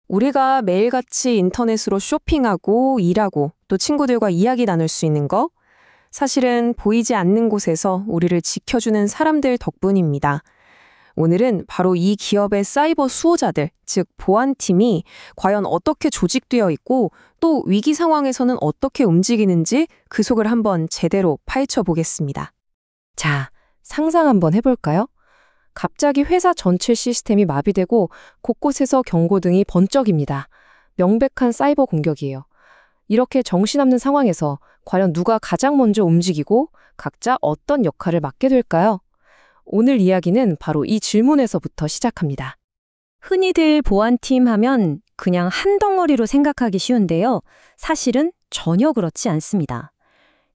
우리가 매일같이 인터넷으로 쇼핑하고 일하고 또 친구들과 이야기 나눌 수 있는 거, 사실은 보이지 않는 곳에서 우리를 지켜주는 사람들 덕분입니다. 오늘은 바로 이 기업의 사이버 수호자들, 즉 보안팀이 과연 어떻게 조직되어 있고 또 위기 상황에서는 어떻게 움직이는지 그 속을 한번 제대로 파헤쳐 보겠습니다. 자, 상상 한번 해볼까요? 갑자기 회사 전체 시스템이 마비되고 곳곳에서 경고등이 번쩍입니다. 명백한 사이버 공격이에요. 이렇게 정신없는 상황에서 과연 누가 가장 먼저 움직이고 각자 어떤 역할을 맡게 될까요? 오늘 이야기는 바로 이 질문에서부터 시작합니다. 흔히들 보안팀 하면 그냥 한 덩어리로 생각하기 쉬운데요. 사실은 전혀 그렇지 않습니다.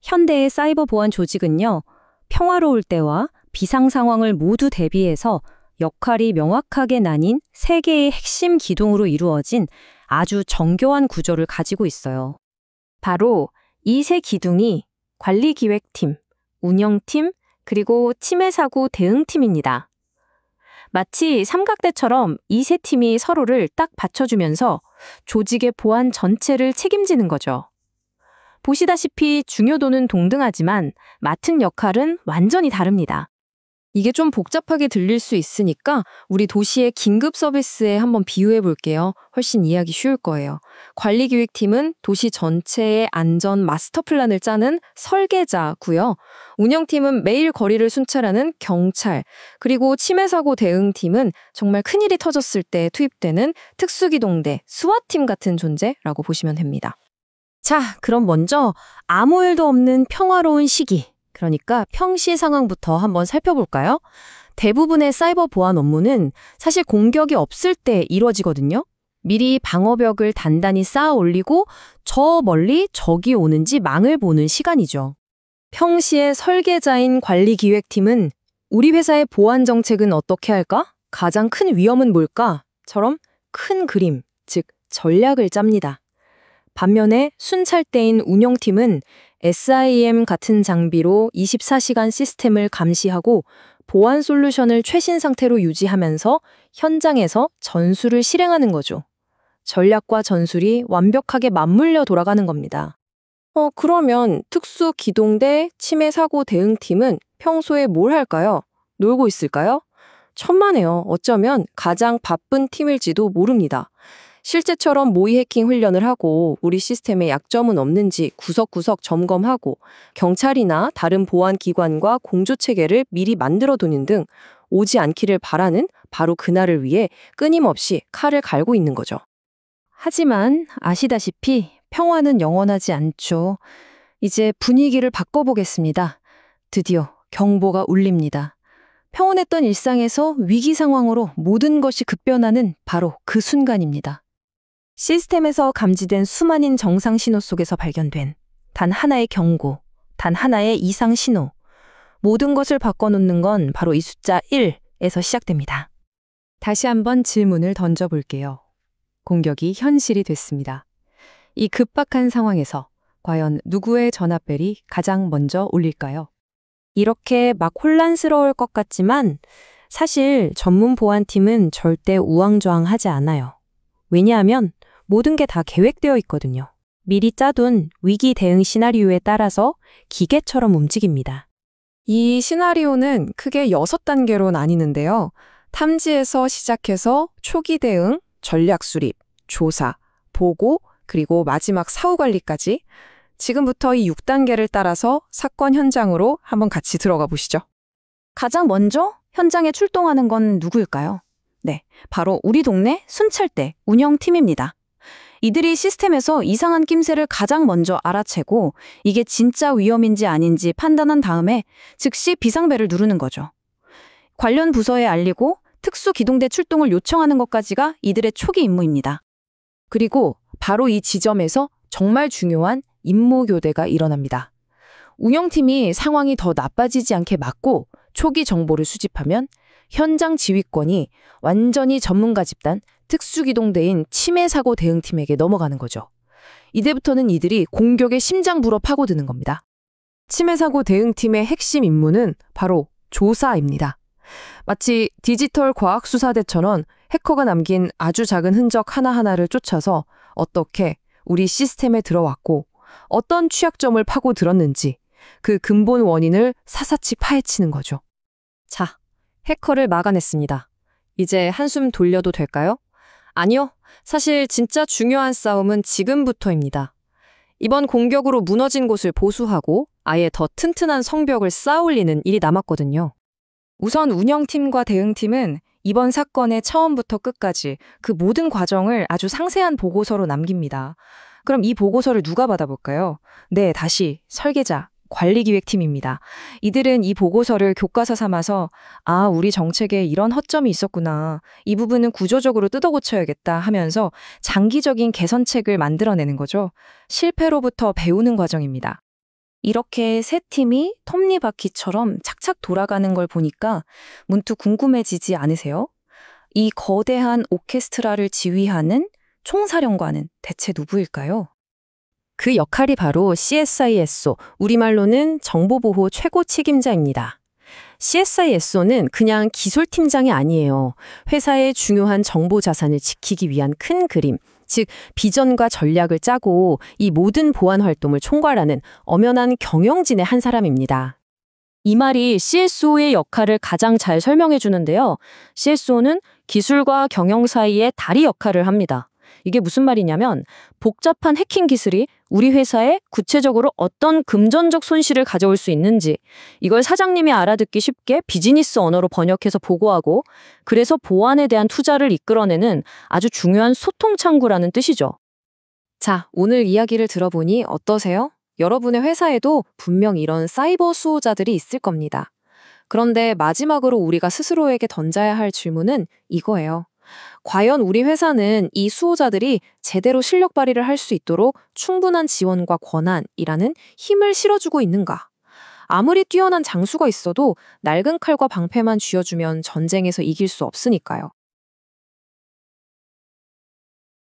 현대의 사이버 보안 조직은요, 평화로울 때와 비상 상황을 모두 대비해서 역할이 명확하게 나뉜 세 개의 핵심 기둥으로 이루어진 아주 정교한 구조를 가지고 있어요. 바로 이 세 기둥이 관리기획팀, 운영팀, 그리고 침해 사고 대응팀입니다. 마치 삼각대처럼 이 세 팀이 서로를 딱 받쳐주면서 조직의 보안 전체를 책임지는 거죠. 보시다시피 중요도는 동등하지만 맡은 역할은 완전히 다릅니다. 이게 좀 복잡하게 들릴 수 있으니까 우리 도시의 긴급 서비스에 한번 비유해 볼게요. 훨씬 이해하기 쉬울 거예요. 관리기획팀은 도시 전체의 안전 마스터 플랜을 짜는 설계자고요. 운영팀은 매일 거리를 순찰하는 경찰, 그리고 침해 사고 대응팀은 정말 큰일이 터졌을 때 투입되는 특수기동대, 스와팀 같은 존재라고 보시면 됩니다. 자, 그럼 먼저 아무 일도 없는 평화로운 시기, 그러니까 평시 상황부터 한번 살펴볼까요? 대부분의 사이버 보안 업무는 사실 공격이 없을 때 이루어지거든요. 미리 방어벽을 단단히 쌓아 올리고 저 멀리 적이 오는지 망을 보는 시간이죠. 평시에 설계자인 관리기획팀은 우리 회사의 보안 정책은 어떻게 할까? 가장 큰 위험은 뭘까? 처럼 큰 그림, 즉 전략을 짭니다. 반면에 순찰대인 운영팀은 SIM 같은 장비로 24시간 시스템을 감시하고 보안 솔루션을 최신 상태로 유지하면서 현장에서 전술을 실행하는 거죠. 전략과 전술이 완벽하게 맞물려 돌아가는 겁니다. 그러면 특수기동대 침해 사고 대응팀은 평소에 뭘 할까요? 놀고 있을까요? 천만에요. 어쩌면 가장 바쁜 팀일지도 모릅니다. 실제처럼 모의 해킹 훈련을 하고 우리 시스템에 약점은 없는지 구석구석 점검하고 경찰이나 다른 보안 기관과 공조 체계를 미리 만들어 두는 등 오지 않기를 바라는 바로 그날을 위해 끊임없이 칼을 갈고 있는 거죠. 하지만 아시다시피 평화는 영원하지 않죠. 이제 분위기를 바꿔보겠습니다. 드디어 경보가 울립니다. 평온했던 일상에서 위기 상황으로 모든 것이 급변하는 바로 그 순간입니다. 시스템에서 감지된 수많은 정상 신호 속에서 발견된 단 하나의 경고, 단 하나의 이상 신호. 모든 것을 바꿔놓는 건 바로 이 숫자 1에서 시작됩니다. 다시 한번 질문을 던져볼게요. 공격이 현실이 됐습니다. 이 급박한 상황에서 과연 누구의 전화벨이 가장 먼저 울릴까요? 이렇게 막 혼란스러울 것 같지만 사실 전문 보안팀은 절대 우왕좌왕하지 않아요. 왜냐하면 모든 게 다 계획되어 있거든요. 미리 짜둔 위기 대응 시나리오에 따라서 기계처럼 움직입니다. 이 시나리오는 크게 6단계로 나뉘는데요. 탐지에서 시작해서 초기 대응, 전략 수립, 조사, 보고, 그리고 마지막 사후 관리까지 지금부터 이 6단계를 따라서 사건 현장으로 한번 같이 들어가 보시죠. 가장 먼저 현장에 출동하는 건 누구일까요? 네, 바로 우리 동네 순찰대 운영팀입니다. 이들이 시스템에서 이상한 낌새를 가장 먼저 알아채고 이게 진짜 위험인지 아닌지 판단한 다음에 즉시 비상벨을 누르는 거죠. 관련 부서에 알리고 특수기동대 출동을 요청하는 것까지가 이들의 초기 임무입니다. 그리고 바로 이 지점에서 정말 중요한 임무 교대가 일어납니다. 운영팀이 상황이 더 나빠지지 않게 막고 초기 정보를 수집하면 현장 지휘권이 완전히 전문가 집단 특수기동대인 침해 사고 대응팀에게 넘어가는 거죠. 이때부터는 이들이 공격의 심장부로 파고드는 겁니다. 침해 사고 대응팀의 핵심 임무는 바로 조사입니다. 마치 디지털 과학수사대처럼 해커가 남긴 아주 작은 흔적 하나하나를 쫓아서 어떻게 우리 시스템에 들어왔고 어떤 취약점을 파고들었는지 그 근본 원인을 사사치 파헤치는 거죠. 자, 해커를 막아냈습니다. 이제 한숨 돌려도 될까요? 아니요. 사실 진짜 중요한 싸움은 지금부터입니다. 이번 공격으로 무너진 곳을 보수하고 아예 더 튼튼한 성벽을 쌓아올리는 일이 남았거든요. 우선 운영팀과 대응팀은 이번 사건의 처음부터 끝까지 그 모든 과정을 아주 상세한 보고서로 남깁니다. 그럼 이 보고서를 누가 받아볼까요? 네, 다시 설계자, 관리기획팀입니다. 이들은 이 보고서를 교과서 삼아서 우리 정책에 이런 허점이 있었구나. 이 부분은 구조적으로 뜯어고쳐야겠다 하면서 장기적인 개선책을 만들어내는 거죠. 실패로부터 배우는 과정입니다. 이렇게 세 팀이 톱니바퀴처럼 착착 돌아가는 걸 보니까 문득 궁금해지지 않으세요? 이 거대한 오케스트라를 지휘하는 총사령관은 대체 누구일까요? 그 역할이 바로 CSISO, 우리말로는 정보보호 최고 책임자입니다. CSISO는 그냥 기술팀장이 아니에요. 회사의 중요한 정보 자산을 지키기 위한 큰 그림, 즉 비전과 전략을 짜고 이 모든 보안 활동을 총괄하는 엄연한 경영진의 한 사람입니다. 이 말이 CSO의 역할을 가장 잘 설명해 주는데요. CSO는 기술과 경영 사이의 다리 역할을 합니다. 이게 무슨 말이냐면 복잡한 해킹 기술이 우리 회사에 구체적으로 어떤 금전적 손실을 가져올 수 있는지 이걸 사장님이 알아듣기 쉽게 비즈니스 언어로 번역해서 보고하고 그래서 보안에 대한 투자를 이끌어내는 아주 중요한 소통 창구라는 뜻이죠. 자, 오늘 이야기를 들어보니 어떠세요? 여러분의 회사에도 분명 이런 사이버 수호자들이 있을 겁니다. 그런데 마지막으로 우리가 스스로에게 던져야 할 질문은 이거예요. 과연 우리 회사는 이 수호자들이 제대로 실력 발휘를 할 수 있도록 충분한 지원과 권한이라는 힘을 실어주고 있는가? 아무리 뛰어난 장수가 있어도 낡은 칼과 방패만 쥐어주면 전쟁에서 이길 수 없으니까요.